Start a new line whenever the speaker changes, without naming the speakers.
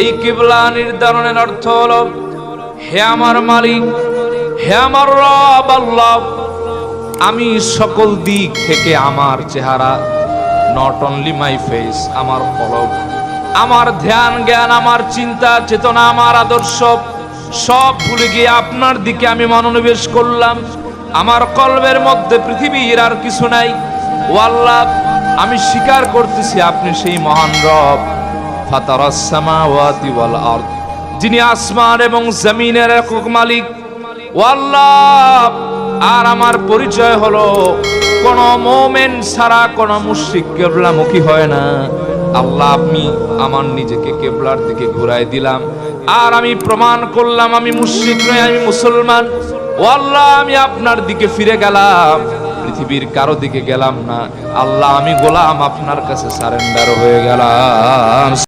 এই কিবলা নির্ধারণের অর্থ হলো, হে আমার মালিক, হে আমার রব আল্লাহ, আমি সকল দিক থেকে আমার চেহারা, নট অনলি মাই ফেস, আমার কলব, আমার ধ্যান জ্ঞান, আমার চিন্তা চেতনা, আমার আদর্শ সব ভুলে গিয়ে আপনার দিকে আমি মনোনিবেশ করলাম। আমার কলবের মধ্যে পৃথিবীর আর কিছু নাই। ও আল্লাহ, আমি স্বীকার করতেছি আপনি সেই মহান রব, ফাতারাস সামাওয়াতি ওয়াল আরদ, যিনি আসমান এবং জমিনের একক মালিক। ও আল্লাহ, আর আমার পরিচয় হলো কোন মুমিন ছাড়া কোন মুশরিক কিবলামুখী হয় না। আল্লাহ, আমি আমার নিজেকে কিবলার দিকে ঘুরাই দিলাম, আর আমি প্রমাণ করলাম আমি মুশরিক নই, আমি মুসলমান। ও আল্লাহ, আমি আপনার দিকে ফিরে গেলাম, পৃথিবীর কারো দিকে গেলাম না। আল্লাহ, আমি গোলাম, আপনার কাছে সারেন্ডার হয়ে গেলাম।